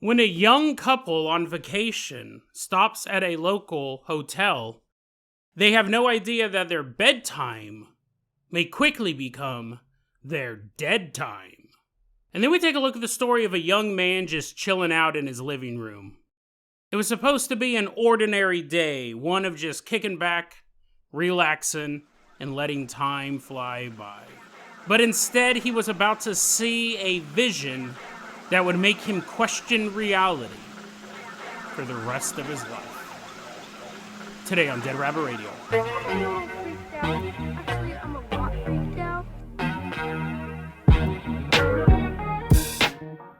When a young couple on vacation stops at a local hotel, they have no idea that their bedtime may quickly become their dead time. And then we take a look at the story of a young man just chilling out in his living room. It was supposed to be an ordinary day, one of just kicking back, relaxing, and letting time fly by. But instead, he was about to see a vision that would make him question reality for the rest of his life. Today on Dead Rabbit Radio.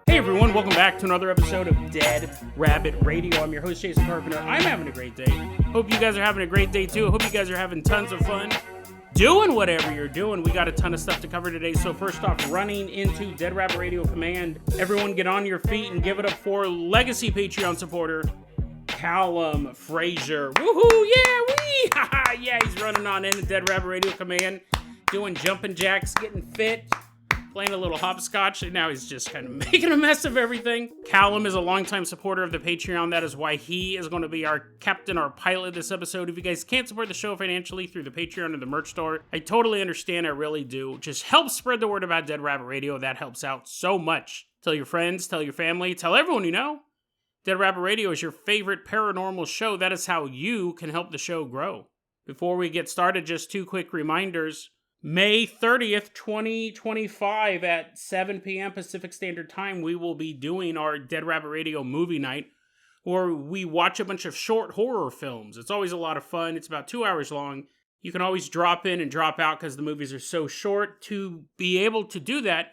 Hey everyone, welcome back to another episode of Dead Rabbit Radio. I'm your host, Jason Carpenter. I'm having a great day. Hope you guys are having a great day too. Hope you guys are having tons of fun doing whatever you're doing. We got a ton of stuff to cover today. So first off, running into Dead Rabbit Radio Command, everyone get on your feet and give it up for legacy Patreon supporter, Callum Frazier. Woohoo, yeah, wee! Yeah, he's running on into Dead Rabbit Radio Command, doing jumping jacks, getting fit, playing a little hopscotch, and now he's just kind of making a mess of everything. Callum is a longtime supporter of the Patreon. That is why he is going to be our captain, our pilot this episode. If you guys can't support the show financially through the Patreon or the merch store, I totally understand, I really do. Just help spread the word about Dead Rabbit Radio. That helps out so much. Tell your friends, tell your family, tell everyone you know. Dead Rabbit Radio is your favorite paranormal show. That is how you can help the show grow. Before we get started, just two quick reminders. May 30th, 2025 at 7 p.m. Pacific Standard Time, we will be doing our Dead Rabbit Radio movie night, where we watch a bunch of short horror films. It's always a lot of fun. It's about 2 hours long. You can always drop in and drop out because the movies are so short. To be able to do that,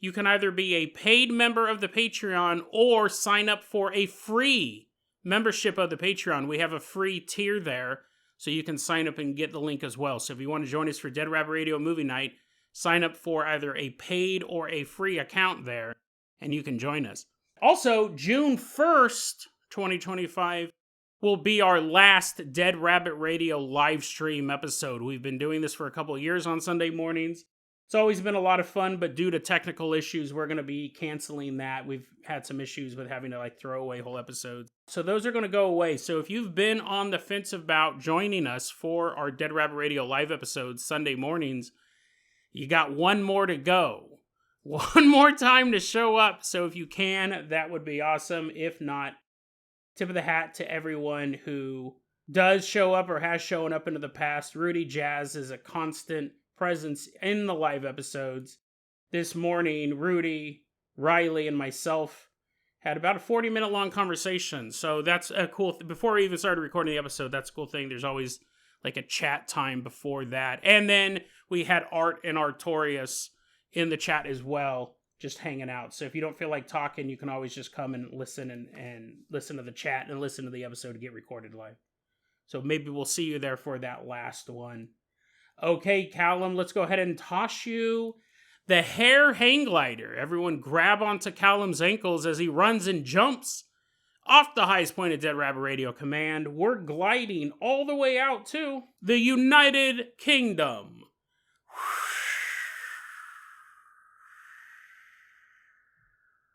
you can either be a paid member of the Patreon or sign up for a free membership of the Patreon. We have a free tier there, so you can sign up and get the link as well. So if you want to join us for Dead Rabbit Radio Movie Night, sign up for either a paid or a free account there, and you can join us. Also, June 1st, 2025, will be our last Dead Rabbit Radio live stream episode. We've been doing this for a couple of years on Sunday mornings. It's always been a lot of fun, but due to technical issues, we're going to be canceling that. We've had some issues with having to throw away whole episodes. So those are going to go away. So if you've been on the fence about joining us for our Dead Rabbit Radio live episodes Sunday mornings, you got one more to go. One more time to show up. So if you can, that would be awesome. If not, tip of the hat to everyone who does show up or has shown up into the past. Rudy Jazz is a constant presence in the live episodes. This morning, Rudy, Riley, and myself had about a 40-minute long conversation. So that's a cool before we even started recording the episode, that's a cool thing. There's always a chat time before that. And then we had Art and Artorius in the chat as well, just hanging out. So if you don't feel like talking, you can always just come and listen and listen to the chat and listen to the episode to get recorded live. So maybe we'll see you there for that last one. Okay, Callum, let's go ahead and toss you the hair hang glider. Everyone grab onto Callum's ankles as he runs and jumps off the highest point of Dead Rabbit Radio Command. We're gliding all the way out to the United Kingdom.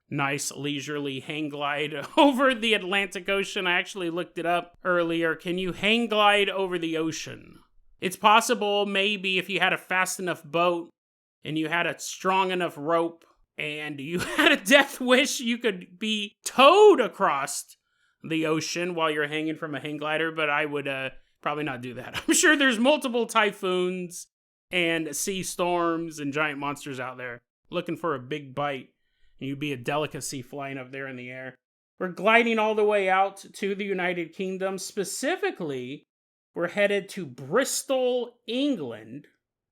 Nice leisurely hang glide over the Atlantic Ocean. I actually looked it up earlier. Can you hang glide over the ocean? It's possible, maybe, if you had a fast enough boat and you had a strong enough rope and you had a death wish, you could be towed across the ocean while you're hanging from a hang glider, but I would probably not do that. I'm sure there's multiple typhoons and sea storms and giant monsters out there looking for a big bite, and you'd be a delicacy flying up there in the air. We're gliding all the way out to the United Kingdom. Specifically, we're headed to Bristol, England.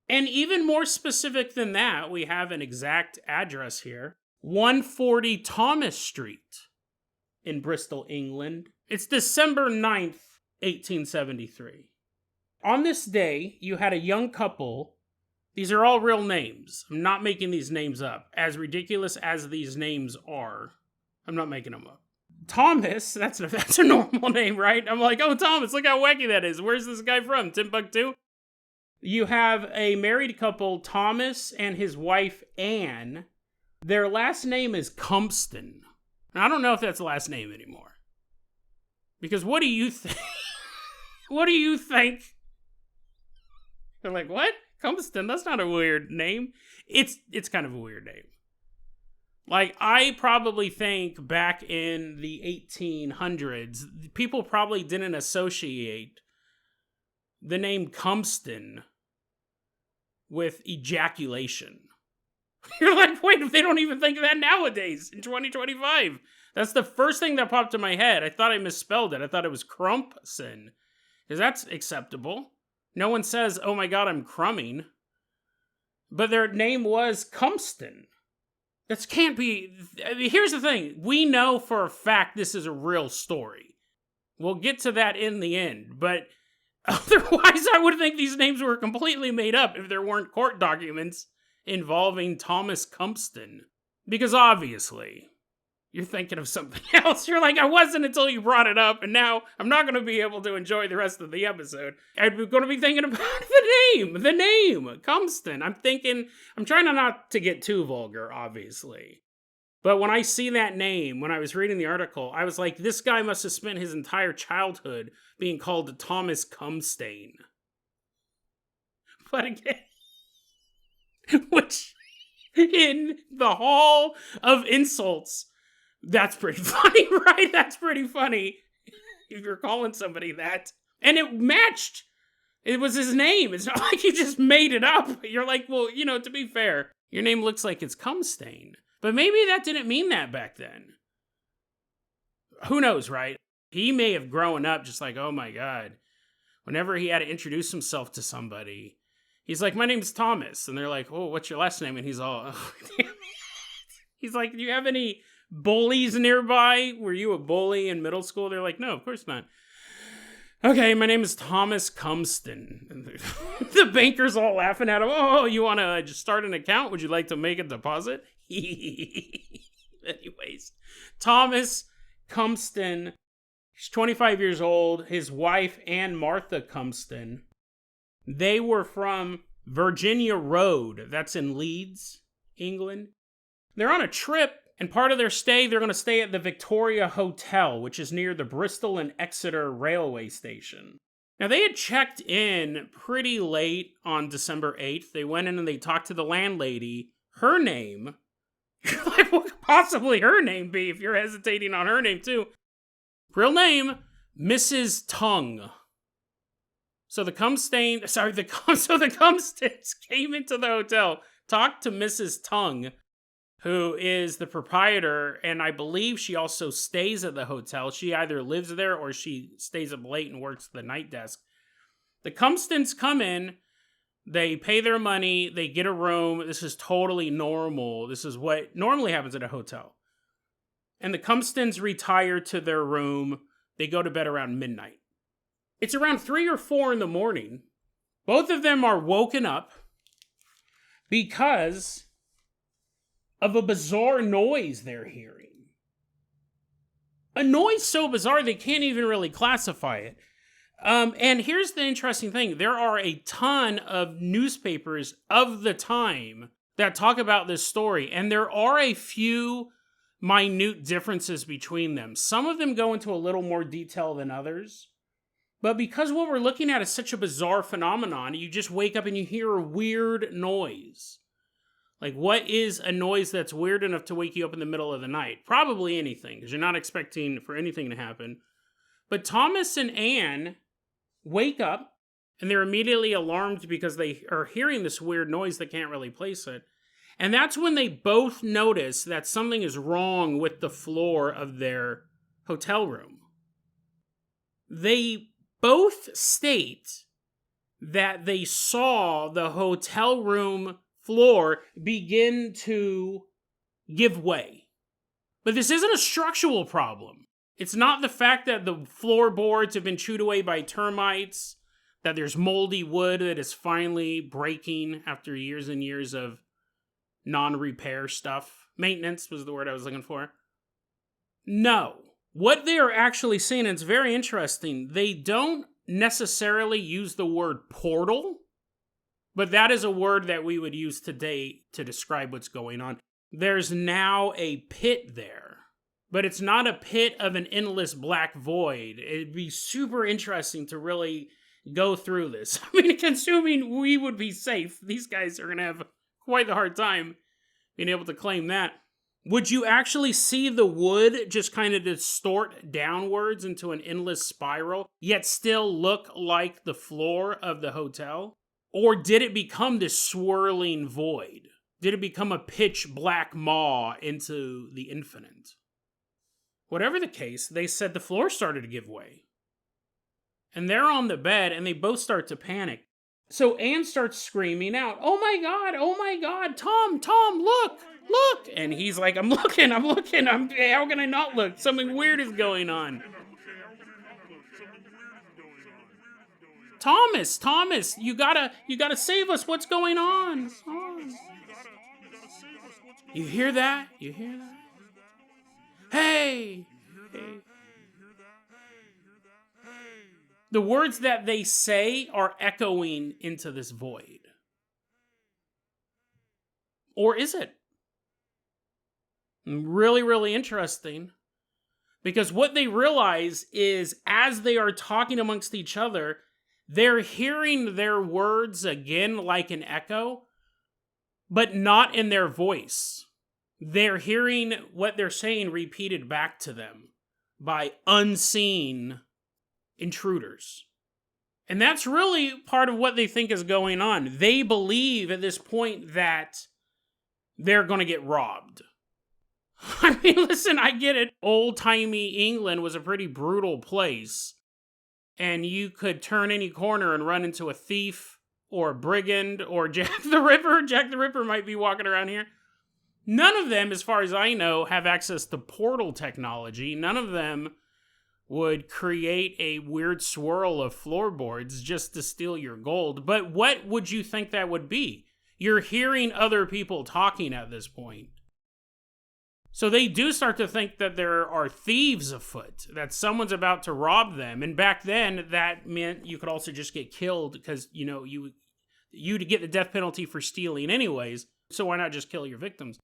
And even more specific than that, we have an exact address here. 140 Thomas Street in Bristol, England. It's December 9th, 1873. On this day, you had a young couple. These are all real names. I'm not making these names up. As ridiculous as these names are, I'm not making them up. Thomas, that's a normal name, right? I'm like, oh, Thomas, look how wacky that is. Where's this guy from? Timbuktu? You have a married couple, Thomas and his wife, Anne. Their last name is Cumpston. And I don't know if that's the last name anymore. Because what do you think? What do you think? They're like, what? Cumpston? That's not a weird name. It's kind of a weird name. Like, I probably think back in the 1800s, people probably didn't associate the name Cumpston with ejaculation. You're like, wait, if they don't even think of that nowadays in 2025. That's the first thing that popped in my head. I thought I misspelled it. I thought it was Crumpson. Because that's acceptable. No one says, oh my god, I'm crumbing. But their name was Cumpston. That can't be... I mean, here's the thing. We know for a fact this is a real story. We'll get to that in the end. But otherwise, I would think these names were completely made up if there weren't court documents involving Thomas Cumpston. Because obviously, you're thinking of something else. You're like, I wasn't until you brought it up, and now I'm not going to be able to enjoy the rest of the episode. I'm going to be thinking about the name, Cumpston. I'm trying not to get too vulgar, obviously. But when I see that name, when I was reading the article, I was like, this guy must have spent his entire childhood being called Thomas Cumpstain. But again, which, in the hall of insults, that's pretty funny, right? That's pretty funny if you're calling somebody that. And it matched. It was his name. It's not like you just made it up. You're like, well, to be fair, your name looks like it's Cumpstain. But maybe that didn't mean that back then. Who knows, right? He may have grown up just like, oh my god. Whenever he had to introduce himself to somebody, he's like, my name's Thomas. And they're like, oh, what's your last name? And he's all, oh, damn it. He's like, do you have any bullies nearby? Were you a bully in middle school? They're like, no, of course not. Okay, my name is Thomas Cumpston. And the banker's all laughing at him. Oh, you want to just start an account? Would you like to make a deposit? Anyways, Thomas Cumpston, he's 25 years old. His wife, Ann Martha Cumpston, they were from Virginia Road. That's in Leeds, England. They're on a trip. And part of their stay, they're going to stay at the Victoria Hotel, which is near the Bristol and Exeter railway station. Now, they had checked in pretty late on December 8th. They went in and they talked to the landlady. Her name, you're like, what could possibly her name be if you're hesitating on her name too? Real name, Mrs. Tongue. So the Cumpstons came into the hotel, talked to Mrs. Tongue, who is the proprietor, and I believe she also stays at the hotel. She either lives there or she stays up late and works the night desk. The Cumpstons come in, they pay their money, they get a room. This is totally normal. This is what normally happens at a hotel. And the Cumpstons retire to their room. They go to bed around midnight. It's around 3 or 4 in the morning. Both of them are woken up because of a bizarre noise they're hearing. A noise so bizarre they can't even really classify it. And here's the interesting thing. There are a ton of newspapers of the time that talk about this story, and there are a few minute differences between them. Some of them go into a little more detail than others. But because what we're looking at is such a bizarre phenomenon, you just wake up and you hear a weird noise. Like, what is a noise that's weird enough to wake you up in the middle of the night? Probably anything, because you're not expecting for anything to happen. But Thomas and Anne wake up, and they're immediately alarmed because they are hearing this weird noise. They can't really place it. And that's when they both notice that something is wrong with the floor of their hotel room. They both state that they saw the hotel room floor begin to give way. But this isn't a structural problem. It's not the fact that the floorboards have been chewed away by termites, that there's moldy wood that is finally breaking after years and years of non-repair stuff. Maintenance was the word I was looking for. No. What they are actually seeing, and it's very interesting, they don't necessarily use the word portal, but that is a word that we would use today to describe what's going on. There's now a pit there. but it's not a pit of an endless black void. It'd be super interesting to really go through this. I mean, assuming we would be safe, these guys are going to have quite the hard time being able to claim that. Would you actually see the wood just kind of distort downwards into an endless spiral, yet still look like the floor of the hotel? Or did it become this swirling void? Did it become a pitch black maw into the infinite? Whatever the case, they said the floor started to give way. And they're on the bed, and they both start to panic. So Anne starts screaming out, oh my God, Tom, look! And he's like, I'm looking, how can I not look? Something weird is going on. Thomas, you gotta save us, what's going on? You hear that? Hey! The words that they say are echoing into this void. Or is it? Really, really interesting. Because what they realize is, as they are talking amongst each other, they're hearing their words again like an echo, but not in their voice. They're hearing what they're saying repeated back to them by unseen intruders. And that's really part of what they think is going on. They believe at this point that they're going to get robbed. I mean, listen, I get it. Old-timey England was a pretty brutal place. And you could turn any corner and run into a thief or a brigand or Jack the Ripper. Jack the Ripper might be walking around here. None of them, as far as I know, have access to portal technology. None of them would create a weird swirl of floorboards just to steal your gold. But what would you think that would be? You're hearing other people talking at this point. So they do start to think that there are thieves afoot, that someone's about to rob them. And back then, that meant you could also just get killed because, you'd get the death penalty for stealing anyways. So why not just kill your victims?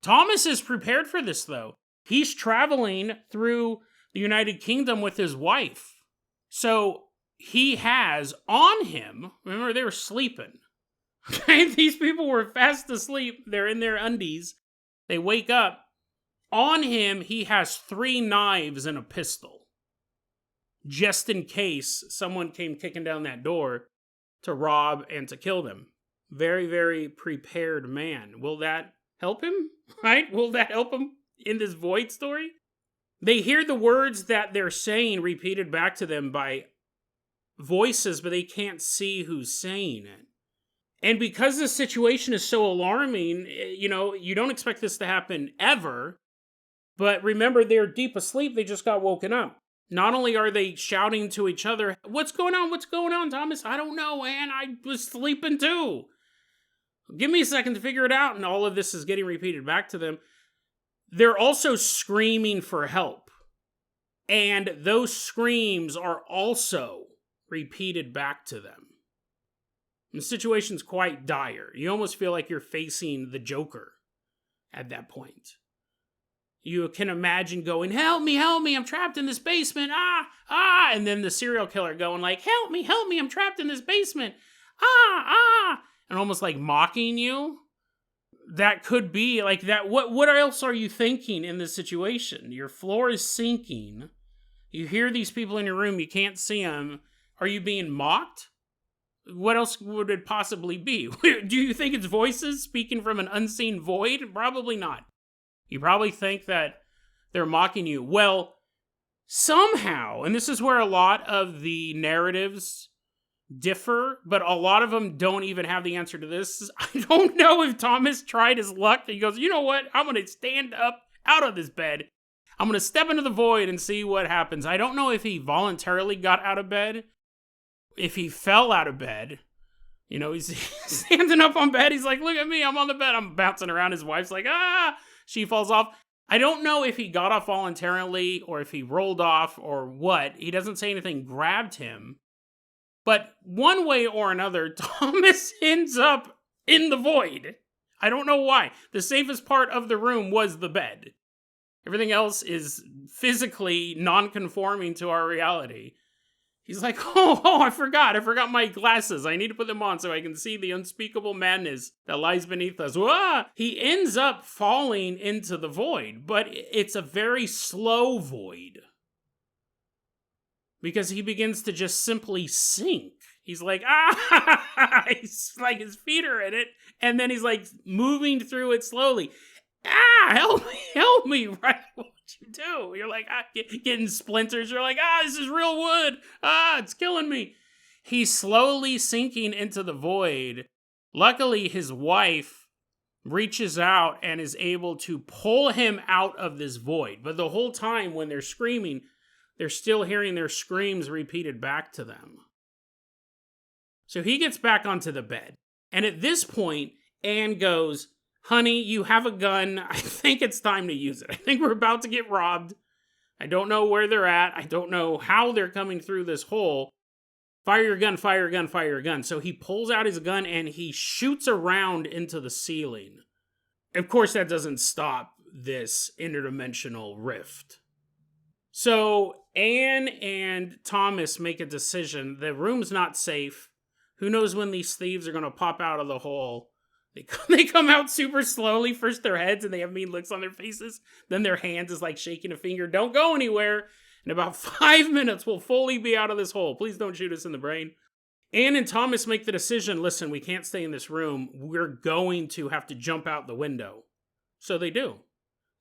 Thomas is prepared for this, though. He's traveling through the United Kingdom with his wife. So he has on him, remember, they were sleeping. Okay? These people were fast asleep. They're in their undies. They wake up. On him, he has 3 knives and a pistol. Just in case someone came kicking down that door to rob and to kill them. Very, very prepared man. Will that help him? Right? Will that help him in this void story? They hear the words that they're saying repeated back to them by voices, but they can't see who's saying it. And because this situation is so alarming, you don't expect this to happen ever. But remember, they're deep asleep. They just got woken up. Not only are they shouting to each other, what's going on, Thomas? I don't know, Anne. I was sleeping too. Give me a second to figure it out. And all of this is getting repeated back to them. They're also screaming for help. And those screams are also repeated back to them. The situation's quite dire. You almost feel like you're facing the Joker at that point. You can imagine going, help me, I'm trapped in this basement, and then the serial killer going like, help me, I'm trapped in this basement, and almost like mocking you. That could be like that. What else are you thinking in this situation? Your floor is sinking. You hear these people in your room, you can't see them. Are you being mocked? What else would it possibly be? Do you think it's voices speaking from an unseen void? Probably not. You probably think that they're mocking you. Well, somehow, and this is where a lot of the narratives differ, but a lot of them don't even have the answer to this. I don't know if Thomas tried his luck. He goes, you know what? I'm going to stand up out of this bed. I'm going to step into the void and see what happens. I don't know if he voluntarily got out of bed, if he fell out of bed. He's standing up on bed. He's like, look at me. I'm on the bed. I'm bouncing around. His wife's like, she falls off. I don't know if he got off voluntarily or if he rolled off or what. He doesn't say anything grabbed him. But one way or another, Thomas ends up in the void. I don't know why. The safest part of the room was the bed. Everything else is physically non-conforming to our reality. He's like, oh, I forgot my glasses. I need to put them on so I can see the unspeakable madness that lies beneath us. Wah! He ends up falling into the void, but it's a very slow void. Because he begins to just simply sink. He's like, he's like, his feet are in it, and then he's like moving through it slowly. Help me, right? What you do? You're like, getting splinters. You're like, this is real wood. It's killing me. He's slowly sinking into the void. Luckily, his wife reaches out and is able to pull him out of this void. But the whole time when they're screaming, they're still hearing their screams repeated back to them. So he gets back onto the bed. And at this point, Anne goes, honey, you have a gun. I think it's time to use it. I think we're about to get robbed. I don't know where they're at. I don't know how they're coming through this hole. Fire your gun, fire your gun, fire your gun. So he pulls out his gun and he shoots around into the ceiling. Of course, that doesn't stop this interdimensional rift. So Anne and Thomas make a decision. The room's not safe. Who knows when these thieves are going to pop out of the hole. They come out super slowly. First their heads and they have mean looks on their faces. Then their hands is like shaking a finger. Don't go anywhere. In about 5 minutes, we'll fully be out of this hole. Please don't shoot us in the brain. Anne and Thomas make the decision, listen, we can't stay in this room. We're going to have to jump out the window. So they do.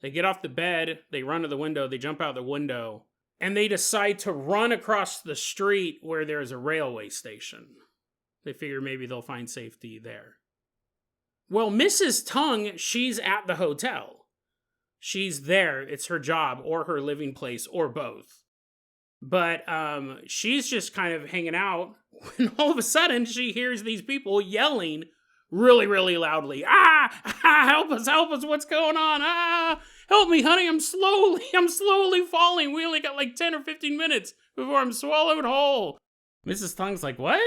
They get off the bed. They run to the window. They jump out the window. And they decide to run across the street where there's a railway station. They figure maybe they'll find safety there. Well, Mrs. Tongue, she's at the hotel. She's there. It's her job or her living place or both. But she's just kind of hanging out when all of a sudden she hears these people yelling really, really loudly. Help us, what's going on? Help me, honey, I'm slowly falling. We only got like 10 or 15 minutes before I'm swallowed whole. Mrs. Tongue's like, what?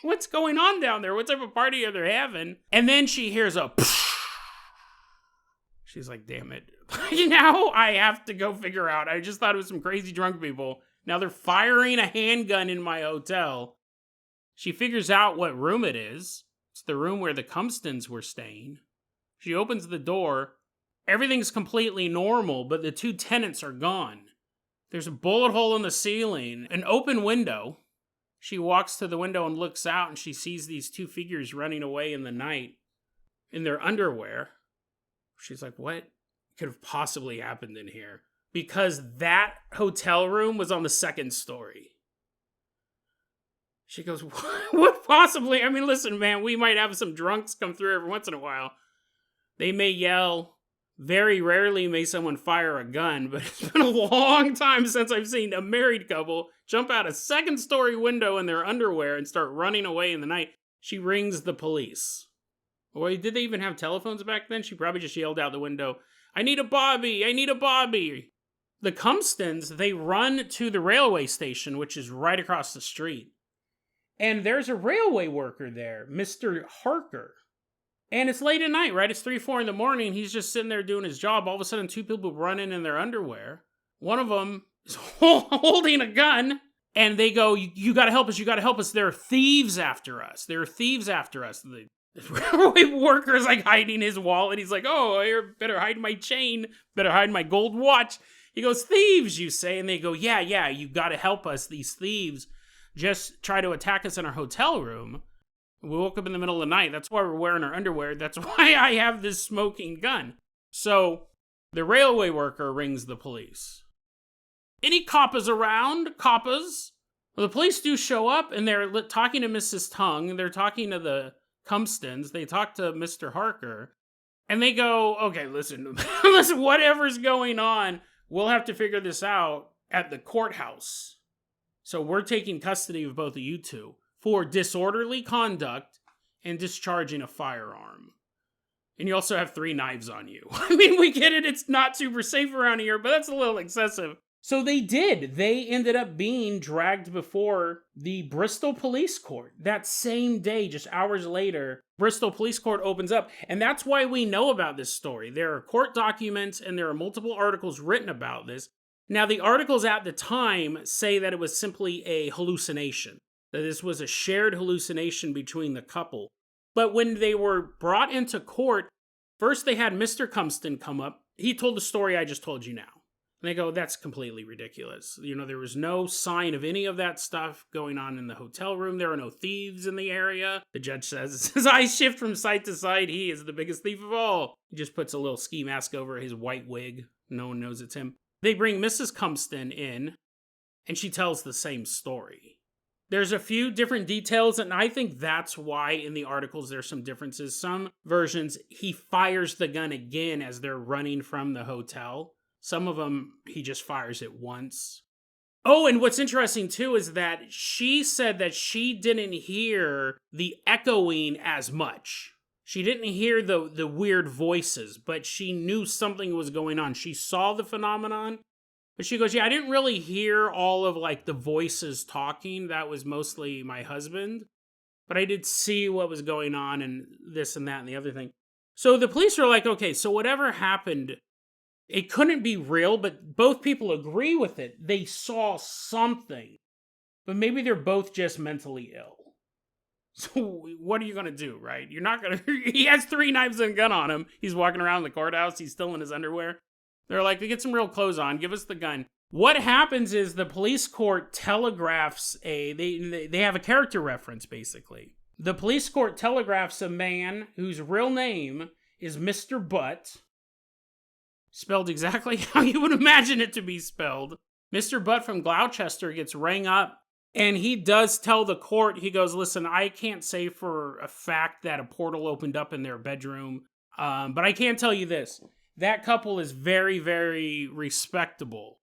What's going on down there? What type of party are they having? And then she hears a She's like, damn it. Now I have to go figure out. I just thought it was some crazy drunk people. Now they're firing a handgun in my hotel. She figures out what room it is. It's the room where the Cumpstons were staying. She opens the door. Everything's completely normal, but the two tenants are gone. There's a bullet hole in the ceiling, an open window. She walks to the window and looks out, and she sees these two figures running away in the night in their underwear. She's like, what could have possibly happened in here? Because that hotel room was on the second story. She goes, what possibly? I mean, listen, man, we might have some drunks come through every once in a while. They may yell. Very rarely may someone fire a gun, but it's been a long time since I've seen a married couple jump out a second-story window in their underwear and start running away in the night. She rings the police. Or did they even have telephones back then? She probably just yelled out the window, I need a Bobby! I need a Bobby! The Cumpstons, they run to the railway station, which is right across the street. And there's a railway worker there, Mr. Harker. And it's late at night, right? It's 3, 4 in the morning. He's just sitting there doing his job. All of a sudden, two people run in their underwear. One of them is holding a gun. And they go, you gotta help us, you gotta help us. There are thieves after us. There are thieves after us. The railway worker's like hiding his wallet. He's like, oh, I better hide my chain. Better hide my gold watch. He goes, thieves, you say? And they go, yeah, you gotta help us. These thieves just try to attack us in our hotel room. We woke up in the middle of the night. That's why we're wearing our underwear. That's why I have this smoking gun. So the railway worker rings the police. Any coppers around? Coppers? Well, the police do show up, and they're talking to Mrs. Tongue. They're talking to the Cumpstons. They talk to Mr. Harker. And they go, okay, listen, whatever's going on, we'll have to figure this out at the courthouse. So we're taking custody of both of you two for disorderly conduct and discharging a firearm. And you also have 3 knives on you. I mean, we get it, it's not super safe around here, but that's a little excessive. So they did. They ended up being dragged before the Bristol Police Court. That same day, just hours later, Bristol Police Court opens up. And that's why we know about this story. There are court documents and there are multiple articles written about this. Now, the articles at the time say that it was simply a hallucination, that this was a shared hallucination between the couple. But when they were brought into court, first they had Mr. Cumpston come up. He told the story I just told you now. And they go, that's completely ridiculous. There was no sign of any of that stuff going on in the hotel room. There are no thieves in the area. The judge says, his eyes shift from side to side. He is the biggest thief of all. He just puts a little ski mask over his white wig. No one knows it's him. They bring Mrs. Cumpston in, and she tells the same story. There's a few different details, and I think that's why in the articles there's some differences. Some versions, he fires the gun again as they're running from the hotel. Some of them, he just fires it once. Oh, and what's interesting, too, is that she said that she didn't hear the echoing as much. She didn't hear the weird voices, but she knew something was going on. She saw the phenomenon, but she goes, yeah, I didn't really hear all of, the voices talking. That was mostly my husband. But I did see what was going on and this and that and the other thing. So the police are like, okay, so whatever happened, it couldn't be real, but both people agree with it. They saw something, but maybe they're both just mentally ill. So what are you going to do, right? You're not going to... He has 3 knives and a gun on him. He's walking around the courthouse. He's still in his underwear. They're like, get some real clothes on. Give us the gun. What happens is the police court telegraphs They have a character reference, basically. The police court telegraphs a man whose real name is Mr. Butt. Spelled exactly how you would imagine it to be spelled. Mr. Butt from Gloucester gets rang up, and he does tell the court, he goes, listen, I can't say for a fact that a portal opened up in their bedroom, but I can tell you this. That couple is very, very respectable.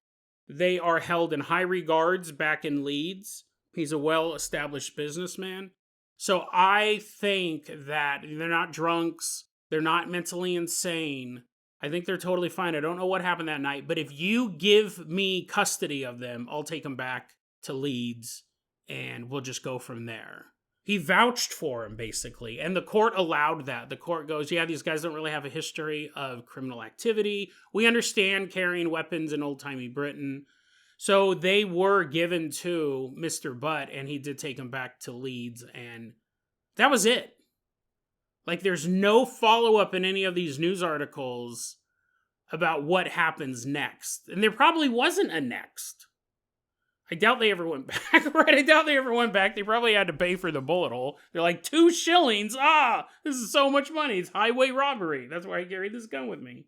They are held in high regards back in Leeds. He's a well-established businessman. So I think that they're not drunks. They're not mentally insane. I think they're totally fine. I don't know what happened that night, but if you give me custody of them, I'll take them back to Leeds, and we'll just go from there. He vouched for him, basically, and the court allowed that. The court goes, yeah, these guys don't really have a history of criminal activity. We understand carrying weapons in old-timey Britain. So they were given to Mr. Butt, and he did take him back to Leeds, and that was it. There's no follow-up in any of these news articles about what happens next. And there probably wasn't a next. I doubt they ever went back, right? I doubt they ever went back. They probably had to pay for the bullet hole. They're like, 2 shillings? This is so much money. It's highway robbery. That's why I carried this gun with me.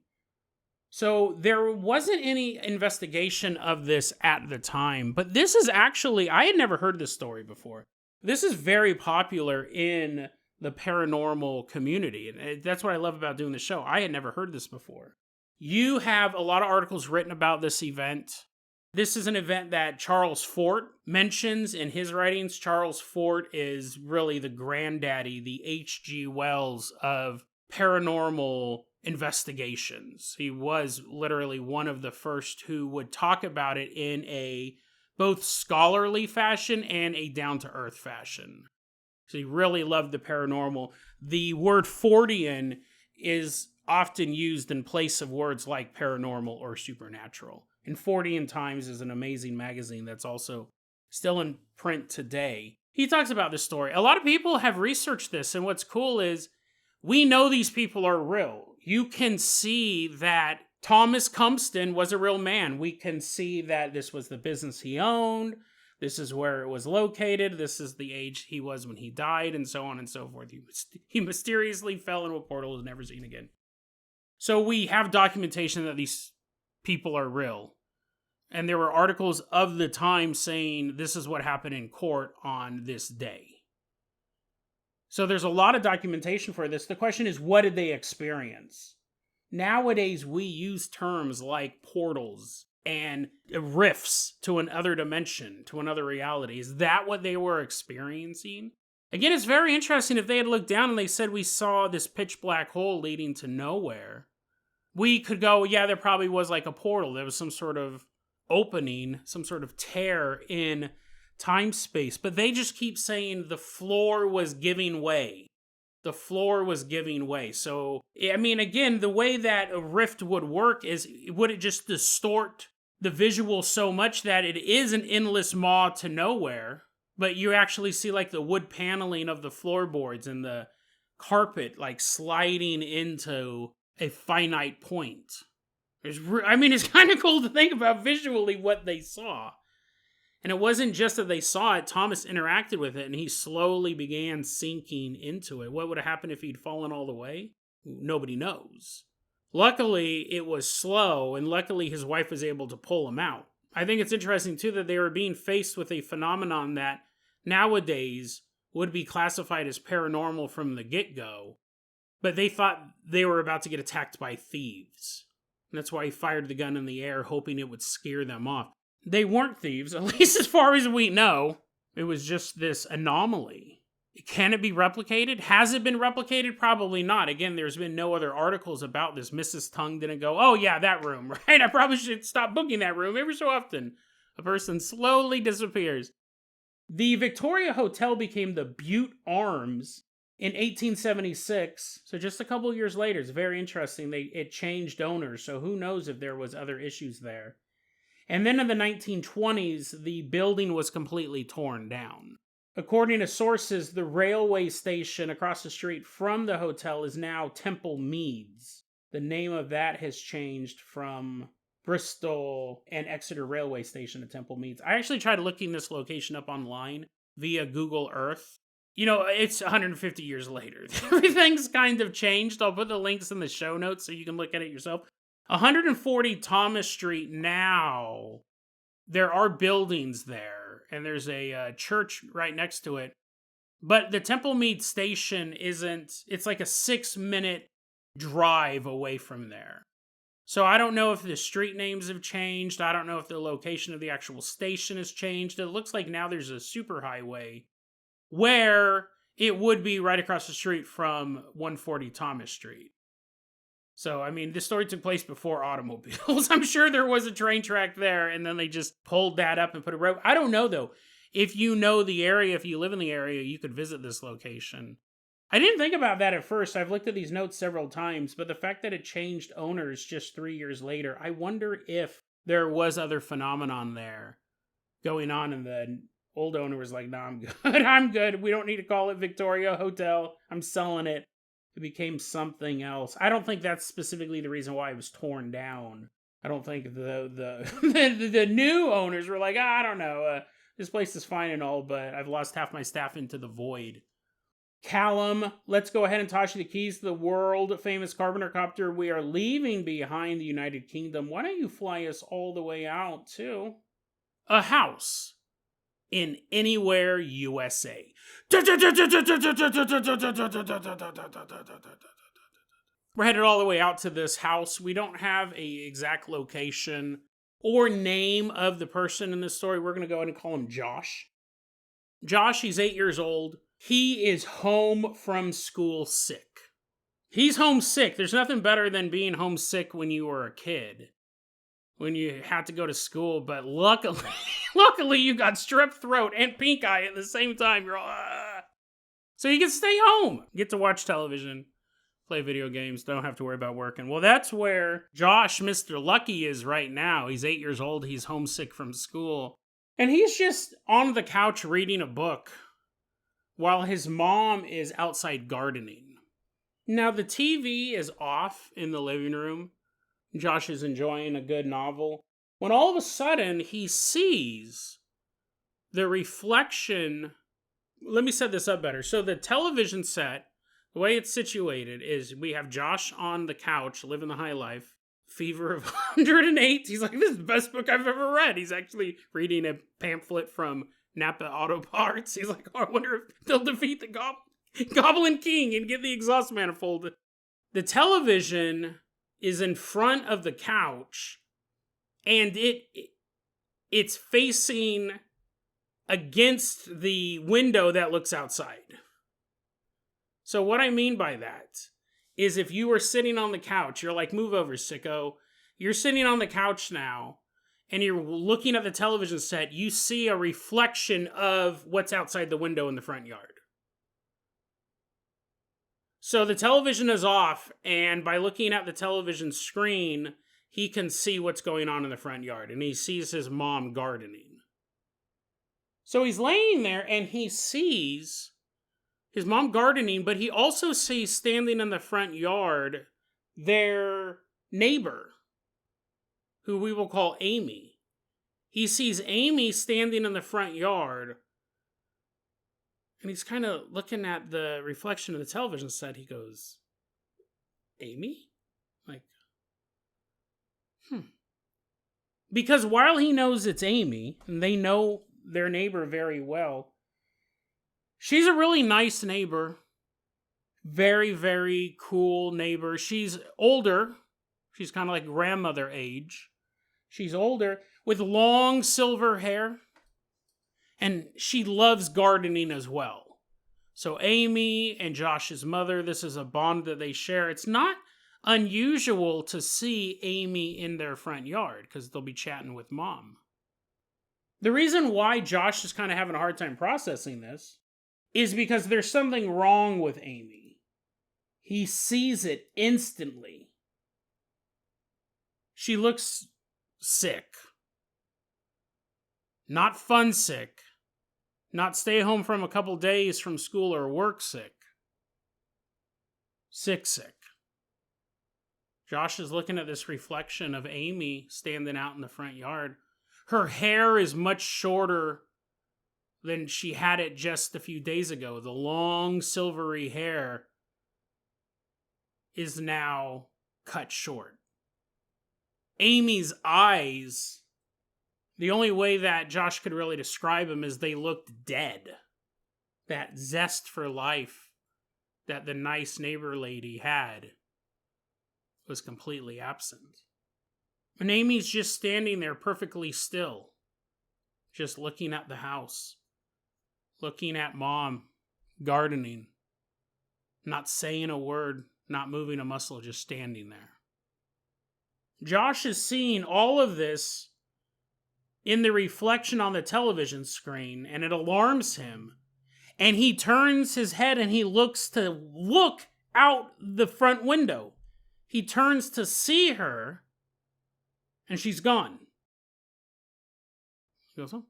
So there wasn't any investigation of this at the time. But this is actually, I had never heard this story before. This is very popular in the paranormal community. And that's what I love about doing the show. I had never heard this before. You have a lot of articles written about this event. This is an event that Charles Fort mentions in his writings. Charles Fort is really the granddaddy, the H.G. Wells of paranormal investigations. He was literally one of the first who would talk about it in a both scholarly fashion and a down-to-earth fashion. So he really loved the paranormal. The word Fortean is often used in place of words like paranormal or supernatural. And Fortean Times is an amazing magazine that's also still in print today. He talks about this story. A lot of people have researched this, and what's cool is we know these people are real. You can see that Thomas Cumpston was a real man. We can see that this was the business he owned. This is where it was located. This is the age he was when he died, and so on and so forth. He mysteriously fell into a portal and was never seen again. So we have documentation that these people are real. And there were articles of the time saying this is what happened in court on this day. So there's a lot of documentation for this. The question is, what did they experience? Nowadays, we use terms like portals and rifts to another dimension, to another reality. Is that what they were experiencing? Again, it's very interesting. If they had looked down and they said we saw this pitch black hole leading to nowhere, we could go, yeah, there probably was a portal. There was some sort of opening, some sort of tear in time-space. But they just keep saying the floor was giving way. The floor was giving way. So, I mean, again, the way that a rift would work is, would it just distort the visual so much that it is an endless maw to nowhere, but you actually see like the wood paneling of the floorboards and the carpet like sliding into a finite point. I mean, it's kind of cool to think about visually what they saw. And it wasn't just that they saw it, Thomas interacted with it, and he slowly began sinking into it. What would have happened if he'd fallen all the way? Nobody knows. Luckily, it was slow, and luckily his wife was able to pull him out. I think it's interesting, too, that they were being faced with a phenomenon that nowadays would be classified as paranormal from the get-go, but they thought they were about to get attacked by thieves. And that's why he fired the gun in the air, hoping it would scare them off. They weren't thieves, at least as far as we know. It was just this anomaly. Can it be replicated? Has it been replicated? Probably not. Again, there's been no other articles about this. Mrs. Tongue didn't go, oh yeah, that room, right? I probably should stop booking that room. Every so often, a person slowly disappears. The Victoria Hotel became the Butte Arms in 1876. So just a couple of years later. It's very interesting. It changed owners, so who knows if there was other issues there. And then in the 1920s, the building was completely torn down. According to sources, the railway station across the street from the hotel is now Temple Meads. The name of that has changed from Bristol and Exeter Railway Station to Temple Meads. I actually tried looking this location up online via Google Earth. You know, it's 150 years later. Everything's kind of changed. I'll put the links in the show notes so you can look at it yourself. 140 Thomas Street now, there are buildings there, and there's a church right next to it. But the Temple Mead station it's like a 6-minute drive away from there. So I don't know if the street names have changed. I don't know if the location of the actual station has changed. It looks like now there's a superhighway where it would be right across the street from 140 Thomas Street. So, I mean, this story took place before automobiles. I'm sure there was a train track there, and then they just pulled that up and put a road. I don't know, though. If you know the area, if you live in the area, you could visit this location. I didn't think about that at first. I've looked at these notes several times, but the fact that it changed owners just 3 years later, I wonder if there was other phenomenon there going on, and the old owner was like, nah, I'm good. I'm good. We don't need to call it Victoria Hotel. I'm selling it. It became something else. I don't think that's specifically the reason why it was torn down. I don't think the new owners were like, I don't know, this place is fine and all, but I've lost half my staff into the void. Callum, let's go ahead and toss you the keys to the world-famous Carpenter Copter. We are leaving behind the United Kingdom. Why don't you fly us all the way out to a house in anywhere USA. We're headed all the way out to this house. We don't have a exact location or name of the person in this story. We're going to go ahead and call him Josh. Josh, he's 8 years old. He is home from school sick. He's homesick. There's nothing better than being homesick when you were a kid, when you had to go to school, but luckily you got strep throat and pink eye at the same time. You're all, so you can stay home, get to watch television, play video games, don't have to worry about working. Well, that's where Josh, Mr. Lucky, is right now. He's 8 years old, he's homesick from school, and he's just on the couch reading a book while his mom is outside gardening. Now, the TV is off in the living room. Josh is enjoying a good novel, when all of a sudden he sees the reflection. Let me set this up better. So the television set, the way it's situated is we have Josh on the couch, living the high life, fever of 108. He's like, this is the best book I've ever read. He's actually reading a pamphlet from Napa Auto Parts. He's like, oh, I wonder if they'll defeat the Goblin King and get the exhaust manifold. The television is in front of the couch, and it's facing against the window that looks outside. So what I mean by that is if you were sitting on the couch, you're like, move over, sicko. You're sitting on the couch now, and you're looking at the television set, you see a reflection of what's outside the window in the front yard. So the television is off, and by looking at the television screen, he can see what's going on in the front yard, and he sees his mom gardening. So he's laying there, and he sees his mom gardening, but he also sees standing in the front yard their neighbor, who we will call Amy. He sees Amy standing in the front yard, and he's kind of looking at the reflection of the television set. He goes, Amy? Like, Because while he knows it's Amy, and they know their neighbor very well, she's a really nice neighbor. Very, very cool neighbor. She's older. She's kind of like grandmother age. She's older with long silver hair. And she loves gardening as well. So Amy and Josh's mother, this is a bond that they share. It's not unusual to see Amy in their front yard because they'll be chatting with mom. The reason why Josh is kind of having a hard time processing this is because there's something wrong with Amy. He sees it instantly. She looks sick. Not fun sick. Not stay home from a couple days from school or work sick. Sick. Josh is looking at this reflection of Amy standing out in the front yard. Her hair is much shorter than she had it just a few days ago. The long silvery hair is now cut short. Amy's eyes, the only way that Josh could really describe them is they looked dead. That zest for life that the nice neighbor lady had was completely absent. And Amy's just standing there perfectly still, just looking at the house, looking at mom, gardening, not saying a word, not moving a muscle, just standing there. Josh is seeing all of this in the reflection on the television screen, and it alarms him. And he turns his head and he looks out the front window. He turns to see her, and she's gone. He goes, oh,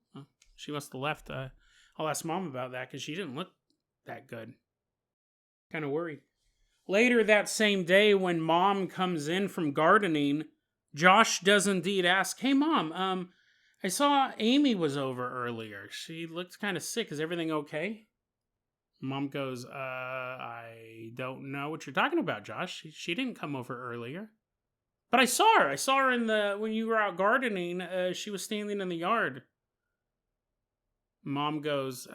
she must have left. I'll ask mom about that because she didn't look that good. Kind of worried. Later that same day, when mom comes in from gardening, Josh does indeed ask, hey mom, I saw Amy was over earlier. She looked kind of sick. Is everything okay? Mom goes, I don't know what you're talking about, Josh. She didn't come over earlier. But I saw her. I saw her when you were out gardening. She was standing in the yard. Mom goes,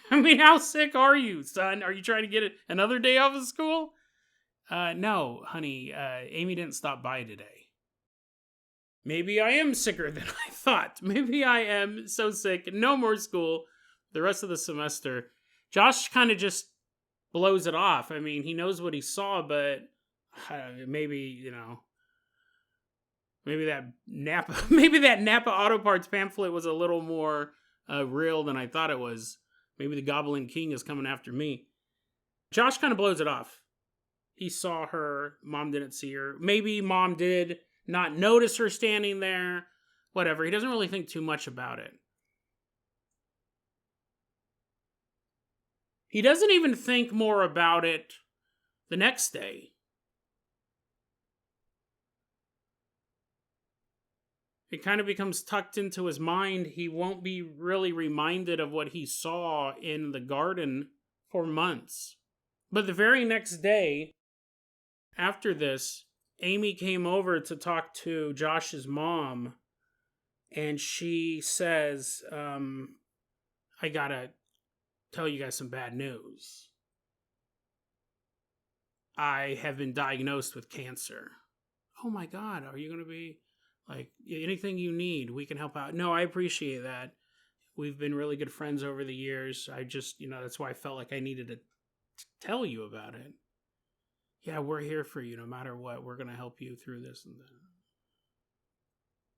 how sick are you, son? Are you trying to get another day off of school? No, honey, Amy didn't stop by today. Maybe I am sicker than I thought. Maybe I am so sick. No more school the rest of the semester. Josh kind of just blows it off. I mean, he knows what he saw, but maybe that Napa Auto Parts pamphlet was a little more real than I thought it was. Maybe the Goblin King is coming after me. Josh kind of blows it off. He saw her. Mom didn't see her. Maybe mom did not notice her standing there. Whatever. He doesn't really think too much about it. He doesn't even think more about it the next day. It kind of becomes tucked into his mind. He won't be really reminded of what he saw in the garden for months. But the very next day, after this, Amy came over to talk to Josh's mom, and she says, I gotta tell you guys some bad news. I have been diagnosed with cancer. Oh my God, are you gonna be... like, anything you need, we can help out. No, I appreciate that. We've been really good friends over the years. I just, that's why I felt like I needed to tell you about it. Yeah, we're here for you no matter what. We're going to help you through this and that.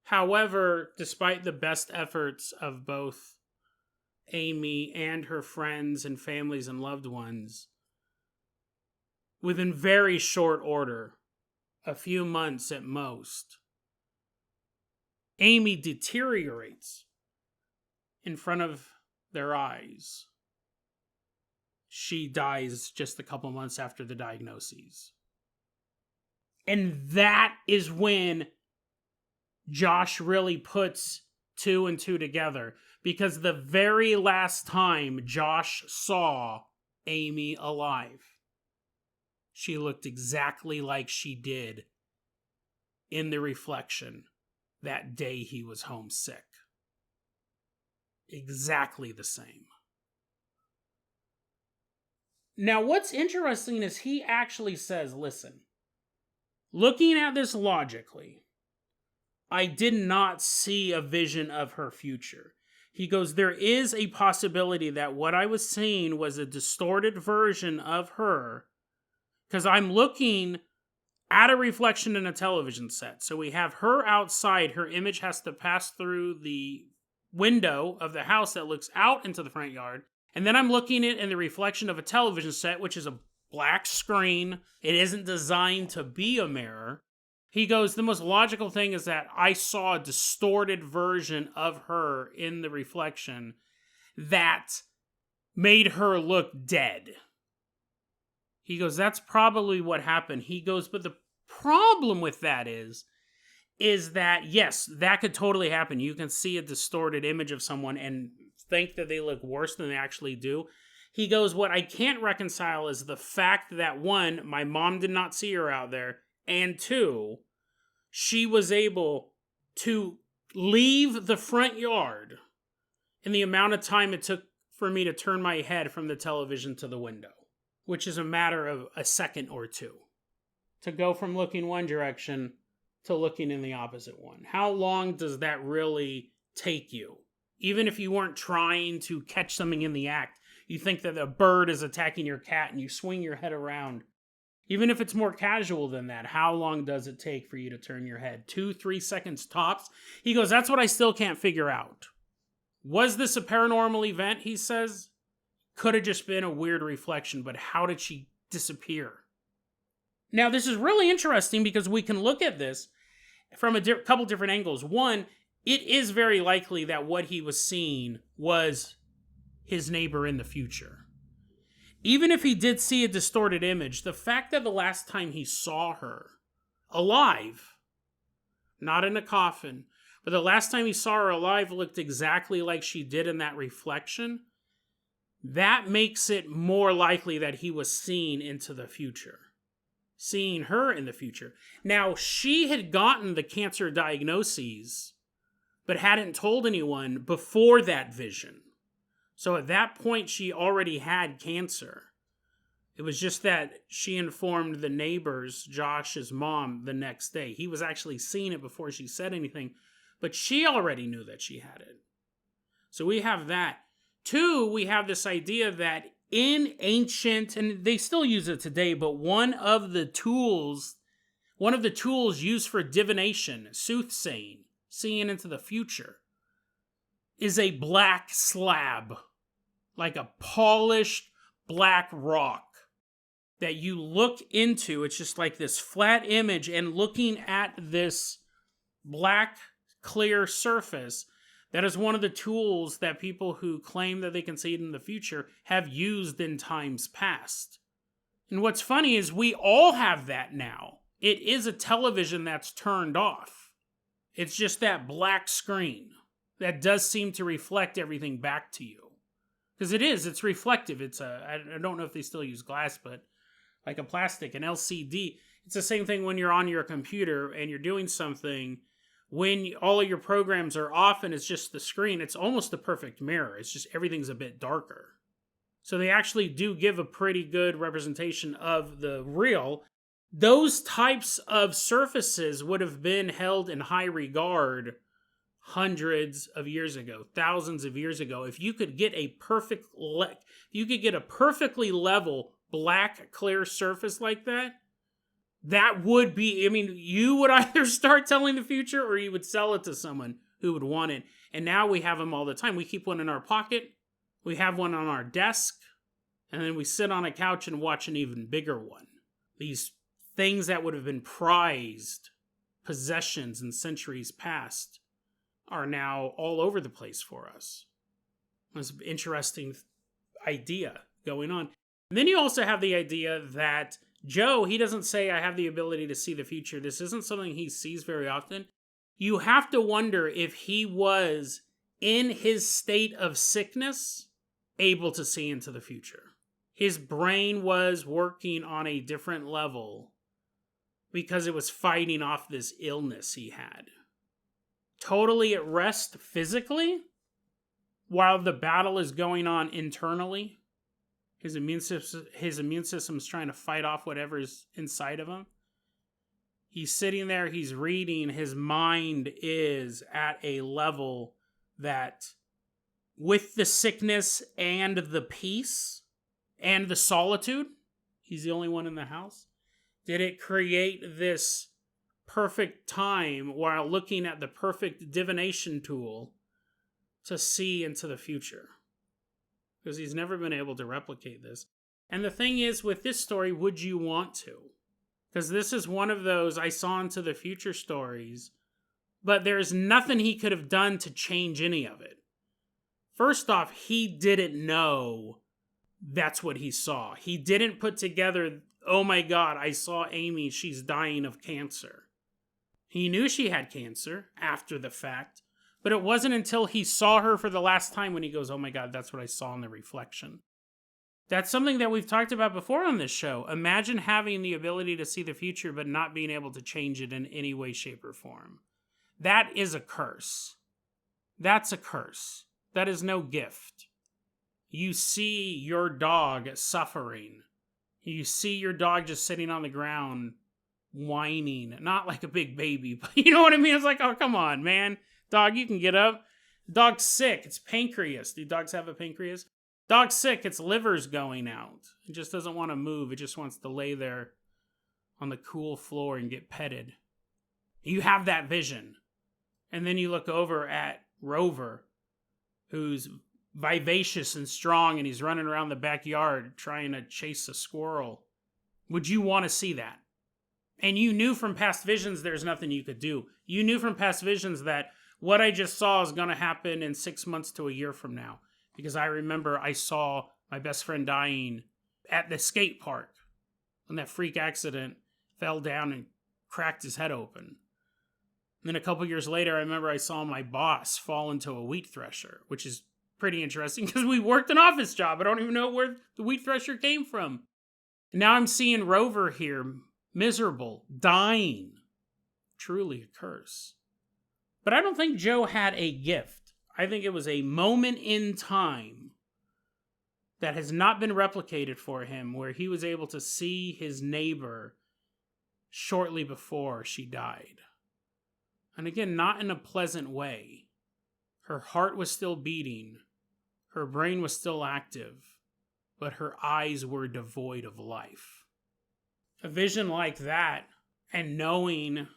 However, despite the best efforts of both Amy and her friends and families and loved ones, within very short order, a few months at most, Amy deteriorates in front of their eyes. She dies just a couple months after the diagnoses. And that is when Josh really puts 2 and 2 together, because the very last time Josh saw Amy alive, she looked exactly like she did in the reflection that day he was homesick. Exactly the same. Now, what's interesting is he actually says, listen, looking at this logically, I did not see a vision of her future. He goes, there is a possibility that what I was seeing was a distorted version of her, because I'm looking at a reflection in a television set. So we have her outside. Her image has to pass through the window of the house that looks out into the front yard. And then I'm looking at it in the reflection of a television set, which is a black screen. It isn't designed to be a mirror. He goes, the most logical thing is that I saw a distorted version of her in the reflection that made her look dead. He goes, that's probably what happened. He goes, but the problem with that is that, yes, that could totally happen. You can see a distorted image of someone and think that they look worse than they actually do. He goes, what I can't reconcile is the fact that, 1, my mom did not see her out there, and 2, she was able to leave the front yard in the amount of time it took for me to turn my head from the television to the window, which is a matter of a second or 2. To go from looking one direction to looking in the opposite one. How long does that really take you? Even if you weren't trying to catch something in the act, you think that a bird is attacking your cat and you swing your head around. Even if it's more casual than that, how long does it take for you to turn your head? 2-3 seconds tops? He goes, that's what I still can't figure out. Was this a paranormal event, he says? Could have just been a weird reflection, but how did she disappear? Now, this is really interesting because we can look at this from a couple different angles. One, it is very likely that what he was seeing was his neighbor in the future. Even if he did see a distorted image, the fact that the last time he saw her alive, not in a coffin, but the last time he saw her alive looked exactly like she did in that reflection, that makes it more likely that he was seeing into the future. Seeing her in the future. Now, she had gotten the cancer diagnoses, but hadn't told anyone before that vision. So at that point, she already had cancer. It was just that she informed the neighbors, Josh's mom, the next day. He was actually seeing it before she said anything, but she already knew that she had it. So we have that. 2, we have this idea that in ancient, and they still use it today, but one of the tools used for divination, soothsaying, seeing into the future, is a black slab, like a polished black rock that you look into. It's just like this flat image, and looking at this black clear surface, that is one of the tools that people who claim that they can see it in the future have used in times past. And what's funny is we all have that now. It is a television that's turned off. It's just that black screen that does seem to reflect everything back to you. Because it's reflective. I don't know if they still use glass, but like a plastic, an LCD. It's the same thing when you're on your computer and you're doing something. When all of your programs are off and it's just the screen, it's almost a perfect mirror. It's just everything's a bit darker. So they actually do give a pretty good representation of the real. Those types of surfaces would have been held in high regard hundreds of years ago, thousands of years ago. If you could get a perfectly level black clear surface like that, That would be, I mean, you would either start telling the future or you would sell it to someone who would want it. And now we have them all the time. We keep one in our pocket, we have one on our desk, and then we sit on a couch and watch an even bigger one. These things that would have been prized possessions in centuries past are now all over the place for us. It's an interesting idea going on. And then you also have the idea that Joe, he doesn't say, I have the ability to see the future. This isn't something he sees very often. You have to wonder if he was, in his state of sickness, able to see into the future. His brain was working on a different level because it was fighting off this illness he had. Totally at rest physically, while the battle is going on internally. His immune system's trying to fight off whatever's inside of him. He's sitting there, he's reading, his mind is at a level that, with the sickness and the peace and the solitude, he's the only one in the house, did it create this perfect time while looking at the perfect divination tool to see into the future. Because he's never been able to replicate this. And the thing is, with this story, would you want to? Because this is one of those I saw into the future stories, but there's nothing he could have done to change any of it. First off, he didn't know that's what he saw. He didn't put together, oh my God, I saw Amy, she's dying of cancer. He knew she had cancer after the fact, but it wasn't until he saw her for the last time when he goes, oh my God, that's what I saw in the reflection. That's something that we've talked about before on this show. Imagine having the ability to see the future, but not being able to change it in any way, shape, or form. That is a curse. That's a curse. That is no gift. You see your dog suffering. You see your dog just sitting on the ground, whining. Not like a big baby, but you know what I mean? It's like, oh, come on, man. Dog, you can get up. Dog's sick. It's pancreas. Do dogs have a pancreas? Dog's sick. Its liver's going out. It just doesn't want to move. It just wants to lay there on the cool floor and get petted. You have that vision. And then you look over at Rover, who's vivacious and strong, and he's running around the backyard trying to chase a squirrel. Would you want to see that? And you knew from past visions there's nothing you could do. You knew from past visions that what I just saw is going to happen in 6 months to a year from now. Because I remember I saw my best friend dying at the skate park when that freak accident, fell down and cracked his head open. And then a couple years later, I remember I saw my boss fall into a wheat thresher, which is pretty interesting because we worked an office job. I don't even know where the wheat thresher came from. And now I'm seeing Rover here, miserable, dying. Truly a curse. But I don't think Joe had a gift. I think it was a moment in time that has not been replicated for him where he was able to see his neighbor shortly before she died. And again, not in a pleasant way. Her heart was still beating. Her brain was still active. But her eyes were devoid of life. A vision like that, and knowing,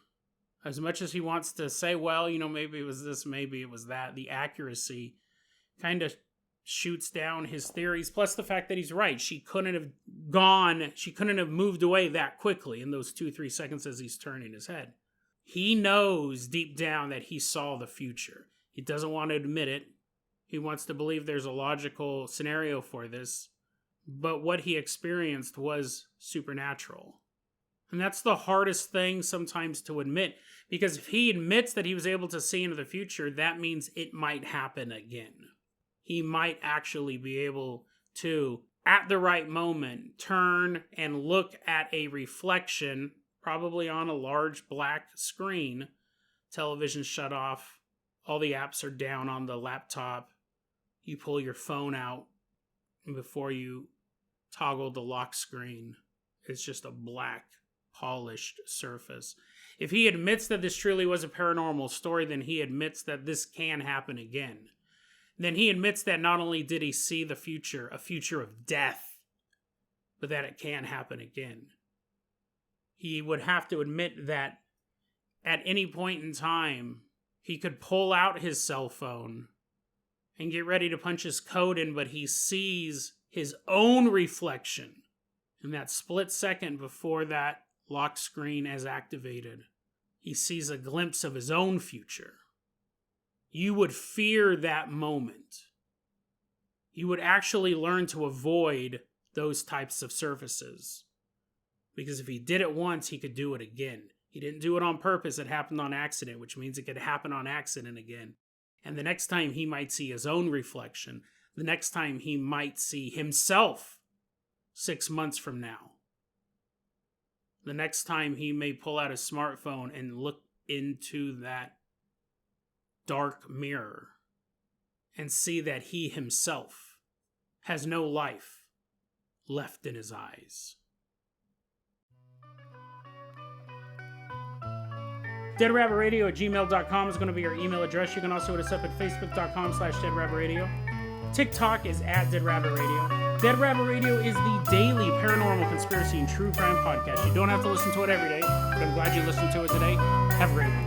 as much as he wants to say, well, you know, maybe it was this, maybe it was that, the accuracy kind of shoots down his theories. Plus the fact that he's right. She couldn't have moved away that quickly in those 2-3 seconds as he's turning his head. He knows deep down that he saw the future. He doesn't want to admit it. He wants to believe there's a logical scenario for this. But what he experienced was supernatural. And that's the hardest thing sometimes to admit. Because if he admits that he was able to see into the future, that means it might happen again. He might actually be able to, at the right moment, turn and look at a reflection, probably on a large black screen. Television shut off. All the apps are down on the laptop. You pull your phone out, and before you toggle the lock screen, it's just a black, polished surface. If he admits that this truly was a paranormal story, then he admits that this can happen again. Then he admits that not only did he see the future, a future of death, but that it can happen again. he would have to admit that at any point in time, he could pull out his cell phone and get ready to punch his code in, but he sees his own reflection in that split second before that lock screen is activated. He sees a glimpse of his own future. You would fear that moment. You would actually learn to avoid those types of surfaces. Because if he did it once, he could do it again. He didn't do it on purpose. It happened on accident, which means it could happen on accident again. And the next time he might see his own reflection, the next time he might see himself 6 months from now, the next time he may pull out his smartphone and look into that dark mirror and see that he himself has no life left in his eyes. DeadRabbitRadio@gmail.com is going to be your email address. You can also hit us up at Facebook.com/DeadRabbitRadio. TikTok is @DeadRabbitRadio. Dead Rabbit Radio is the daily paranormal conspiracy and true crime podcast. You don't have to listen to it every day, but I'm glad you listened to it today. Have a great one.